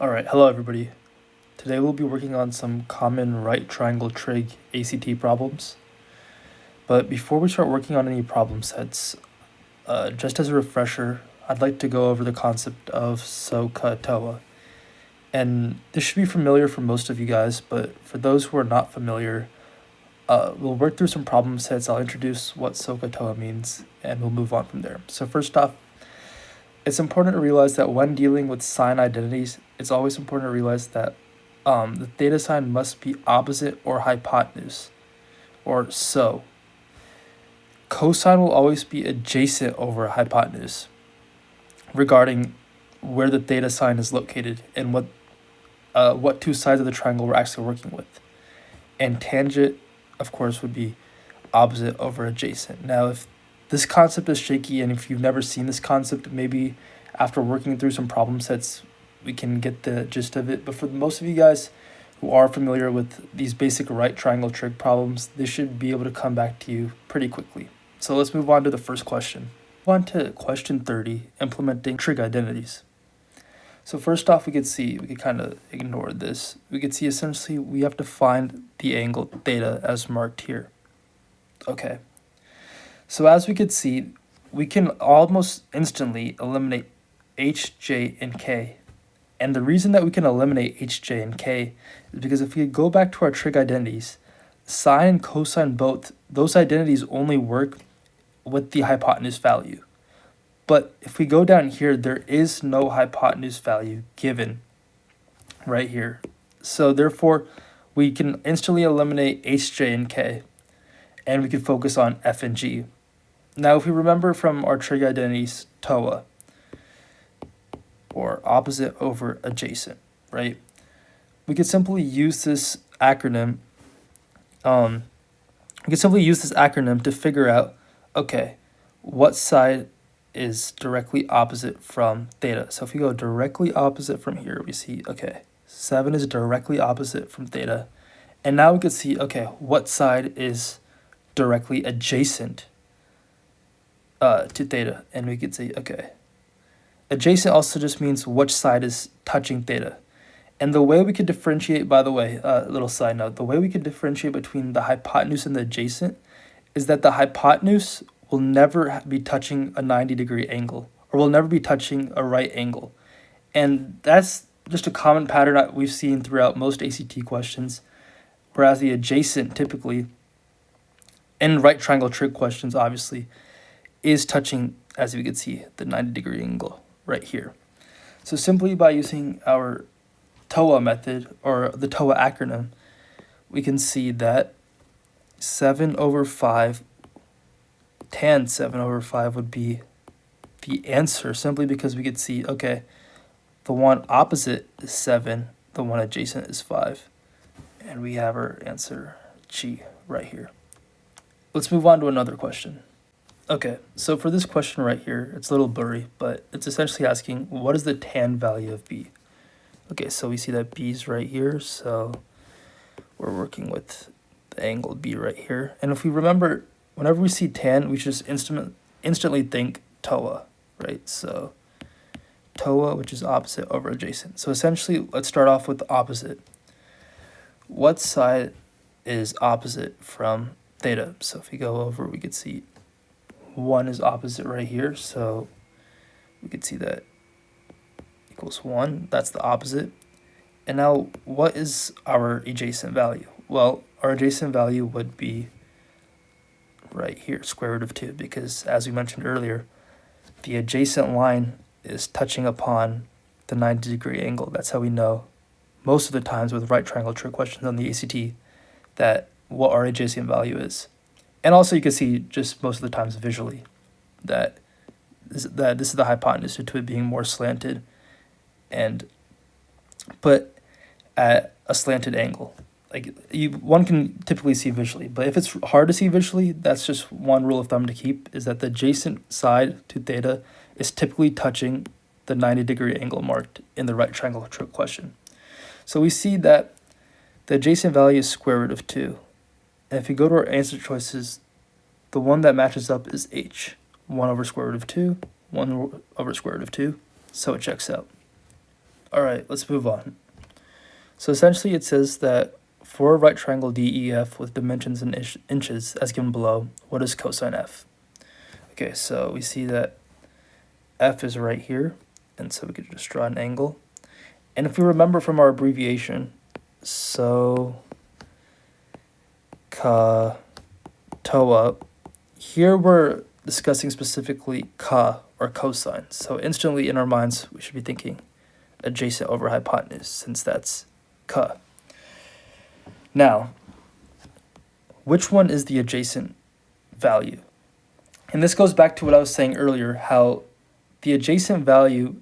Alright, hello everybody. Today we'll be working on some common right triangle trig ACT problems. But before we start working on any problem sets, just as a refresher, I'd like to go over the concept of SOHCAHTOA. And this should be familiar for most of you guys, but for those who are not familiar, we'll work through some problem sets. I'll introduce what SOHCAHTOA means, and we'll move on from there. So first off, it's important to realize that when dealing with sign identities, it's always important to realize that the theta sign must be opposite or hypotenuse, or so. Cosine will always be adjacent over hypotenuse regarding where the theta sign is located and what two sides of the triangle we're actually working with. And tangent, of course, would be opposite over adjacent. Now, if this concept is shaky and if you've never seen this concept, maybe after working through some problem sets, we can get the gist of it. But for most of you guys who are familiar with these basic right triangle trig problems, this should be able to come back to you pretty quickly. So let's move on to the first question. Move on to question 30, implementing trig identities. So first off, we could kind of ignore this. We could see essentially we have to find the angle theta as marked here. Okay. So as we could see, we can almost instantly eliminate h, j, and k. And the reason that we can eliminate h, j, and k is because if we go back to our trig identities, sine and cosine both, those identities only work with the hypotenuse value. But if we go down here, there is no hypotenuse value given right here. So therefore, we can instantly eliminate h, j, and k, and we can focus on f and g. Now, if we remember from our trig identities, TOA, or opposite over adjacent, right? We could simply use this acronym. To figure out, okay, what side is directly opposite from theta. So if we go directly opposite from here, we see, okay, 7 is directly opposite from theta. And now we could see, okay, what side is directly adjacent to theta. And we could say, okay, adjacent also just means which side is touching theta. And the way we could differentiate, by the way, little side note, the way we could differentiate between the hypotenuse and the adjacent is that the hypotenuse will never be touching a 90-degree angle, or will never be touching a right angle. And that's just a common pattern that we've seen throughout most ACT questions, whereas the adjacent typically, in right triangle trig questions obviously, is touching, as we can see, the 90-degree angle right here. So simply by using our TOA method, or the TOA acronym, we can see that 7 over 5, tan 7 over 5 would be the answer, simply because we could see, okay, the one opposite is 7, the one adjacent is 5, and we have our answer G right here. Let's move on to another question. Okay, so for this question right here, it's a little blurry, but it's essentially asking, what is the tan value of B? Okay, so we see that B is right here, so we're working with the angle B right here. And if we remember, whenever we see tan, we just instantly think TOA, right? So TOA, which is opposite over adjacent. So essentially, let's start off with the opposite. What side is opposite from theta? So if we go over, we could see 1 is opposite right here, so we could see that equals 1. That's the opposite. And now, what is our adjacent value? Well, our adjacent value would be right here, square root of 2, because as we mentioned earlier, the adjacent line is touching upon the 90-degree angle. That's how we know most of the times with right triangle trig questions on the ACT that what our adjacent value is. And also you can see just most of the times visually that this is the hypotenuse due to it being more slanted and put at a slanted angle. Like one can typically see visually, but if it's hard to see visually, that's just one rule of thumb to keep, is that the adjacent side to theta is typically touching the 90-degree angle marked in the right triangle trig question. So we see that the adjacent value is square root of 2. And if you go to our answer choices, the one that matches up is H. 1 over square root of 2, 1 over square root of 2, so it checks out. All right, let's move on. So essentially it says that for a right triangle DEF with dimensions in inches as given below, what is cosine f? Okay, so we see that f is right here, and so we could just draw an angle. And if we remember from our abbreviation, so ka toa, here we're discussing specifically ka or cosine. So instantly in our minds, we should be thinking adjacent over hypotenuse, since that's ka. Now, which one is the adjacent value? And this goes back to what I was saying earlier, how the adjacent value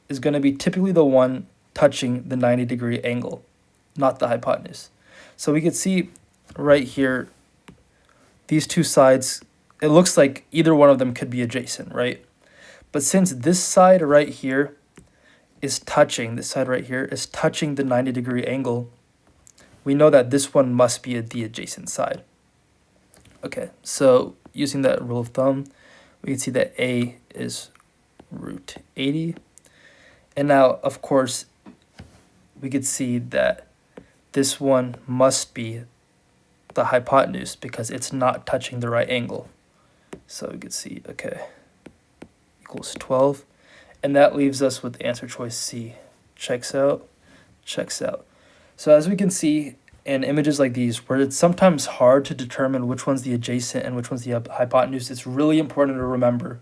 is going to be typically the one touching the 90-degree angle, not the hypotenuse. So we could see right here, these two sides, it looks like either one of them could be adjacent, right? But since this side right here is touching, this side right here is touching the 90-degree angle, we know that this one must be the adjacent side. Okay, so using that rule of thumb, we can see that A is root 80. And now, of course, we could see that this one must be the hypotenuse because it's not touching the right angle. So we could see, okay, equals 12. And that leaves us with answer choice C. Checks out, checks out. So as we can see in images like these, where it's sometimes hard to determine which one's the adjacent and which one's the hypotenuse, it's really important to remember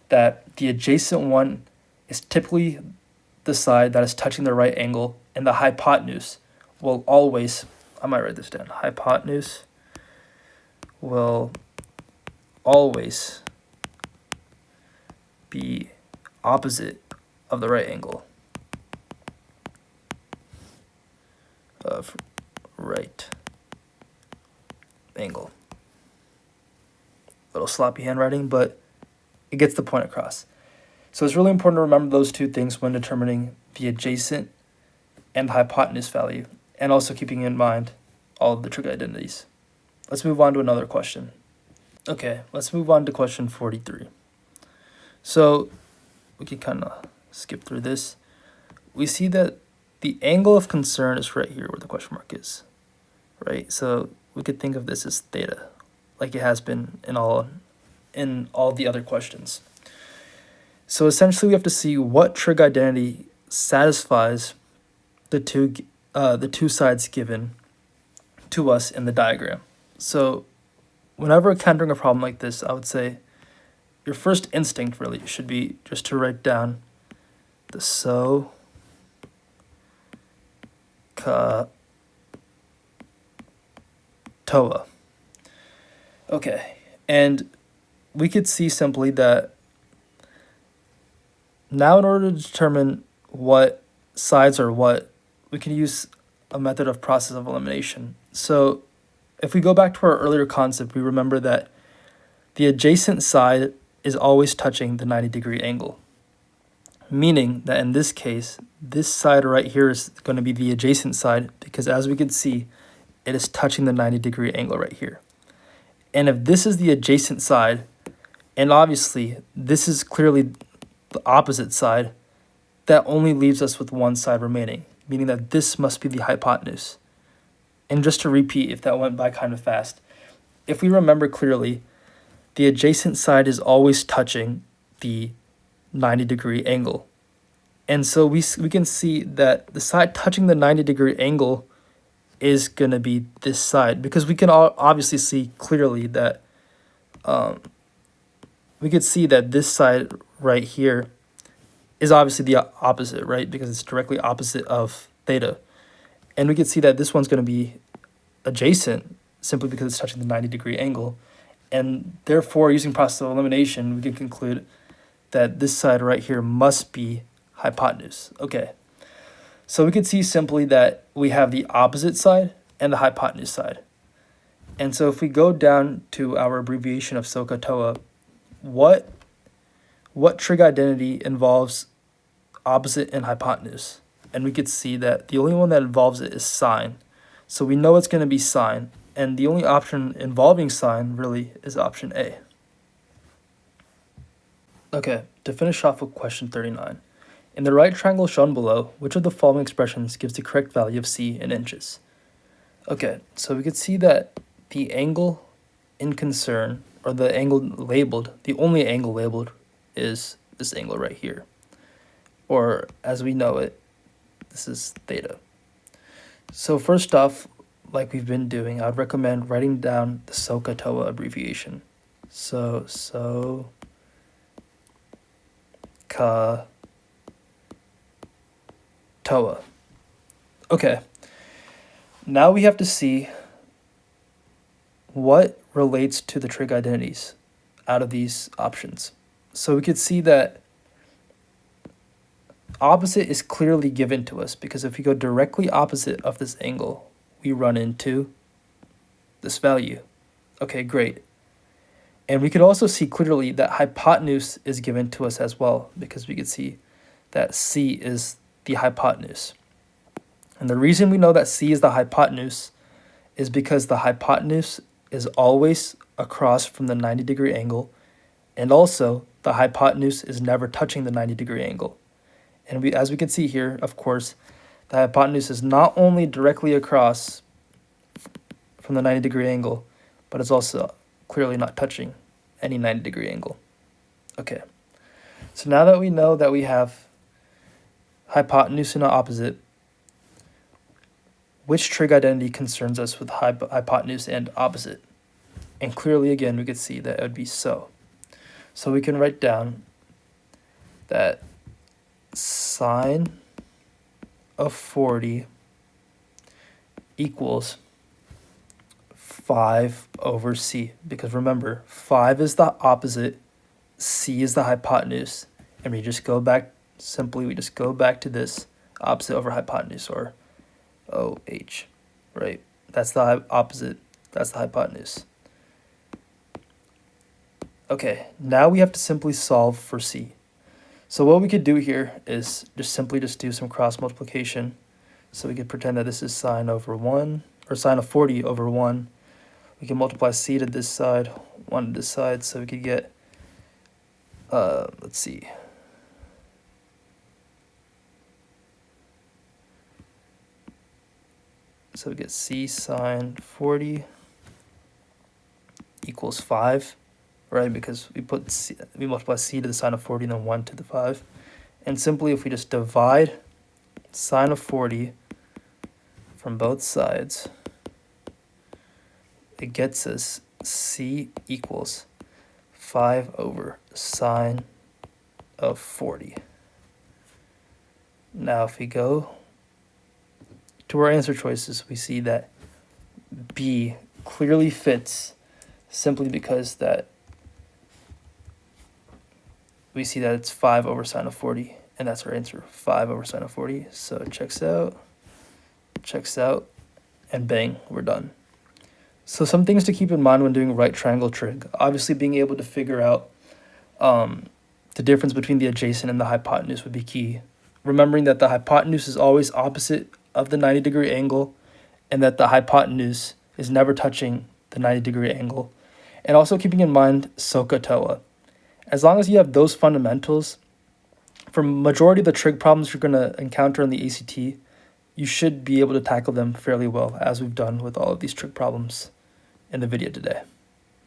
that the adjacent one is typically the side that is touching the right angle, and the hypotenuse will always, I might write this down, hypotenuse will always be opposite of the right angle of right angle. Little sloppy handwriting, but it gets the point across. So it's really important to remember those two things when determining the adjacent and hypotenuse value, and also keeping in mind all of the trig identities. Let's move on to another question. Okay, let's move on to question 43. So we can kind of skip through this. We see that the angle of concern is right here where the question mark is, right? So we could think of this as theta, like it has been in all the other questions. So essentially we have to see what trig identity satisfies the two sides given to us in the diagram. So whenever encountering a problem like this, I would say your first instinct really should be just to write down the so ka toa. Okay, and we could see simply that now in order to determine what sides are what, we can use a method of process of elimination. So if we go back to our earlier concept, we remember that the adjacent side is always touching the 90-degree angle, meaning that in this case, this side right here is going to be the adjacent side because as we can see, it is touching the 90-degree angle right here. And if this is the adjacent side, and obviously this is clearly the opposite side, that only leaves us with one side remaining, meaning that this must be the hypotenuse. And just to repeat, if that went by kind of fast, if we remember clearly, the adjacent side is always touching the 90-degree angle. And so we can see that the side touching the 90-degree angle is going to be this side, because we can obviously see clearly that we could see that this side right here is obviously the opposite, right? Because it's directly opposite of theta. And we could see that this one's going to be adjacent simply because it's touching the 90-degree angle. And therefore, using process of elimination, we can conclude that this side right here must be hypotenuse. Okay, so we could see simply that we have the opposite side and the hypotenuse side. And so if we go down to our abbreviation of SOHCAHTOA, what trig identity involves opposite and hypotenuse? And we could see that the only one that involves it is sine. So we know it's going to be sine, and the only option involving sine really is option A. Okay, to finish off with question 39, In the right triangle shown below, which of the following expressions gives the correct value of c in inches? Okay, so we could see that the angle in concern, or the angle labeled, the only angle labeled is this angle right here. Or as we know it, this is theta. So first off, like we've been doing, I'd recommend writing down the SOHCAHTOA abbreviation. So SOHCAHTOA. Okay, now we have to see what relates to the trig identities out of these options. So we could see that opposite is clearly given to us, because if we go directly opposite of this angle, we run into this value. Okay, great. And we could also see clearly that hypotenuse is given to us as well, because we could see that c is the hypotenuse. And the reason we know that c is the hypotenuse is because the hypotenuse is always across from the 90-degree angle, and also the hypotenuse is never touching the 90-degree angle. And as we can see here, of course, the hypotenuse is not only directly across from the 90-degree angle, but it's also clearly not touching any 90-degree angle. Okay, so now that we know that we have hypotenuse and opposite, which trig identity concerns us with hypotenuse and opposite? And clearly, again, we could see that it would be so. So we can write down that sine of 40 equals 5 over c, because remember, 5 is the opposite, c is the hypotenuse, and we just go back to this opposite over hypotenuse, or OH, right? That's the opposite, that's the hypotenuse. Okay, now we have to simply solve for c. So what we could do here is just do some cross multiplication. So we could pretend that this is sine over 1, or sine of 40 over 1. We can multiply c to this side, 1 to this side, so we could get, let's see. So we get c sine 40 equals 5, right? Because we multiply c to the sine of 40 and then 1 to the 5. And simply, if we just divide sine of 40 from both sides, it gets us c equals 5 over sine of 40. Now, if we go to our answer choices, we see that B clearly fits, simply because that we see that it's 5 over sine of 40, and that's our answer, 5 over sine of 40. So it checks out, and bang, we're done. So some things to keep in mind when doing right triangle trig. Obviously, being able to figure out the difference between the adjacent and the hypotenuse would be key. Remembering that the hypotenuse is always opposite of the 90-degree angle, and that the hypotenuse is never touching the 90-degree angle. And also keeping in mind SOHCAHTOA. As long as you have those fundamentals, for majority of the trig problems you're going to encounter on the ACT, you should be able to tackle them fairly well, as we've done with all of these trig problems in the video today.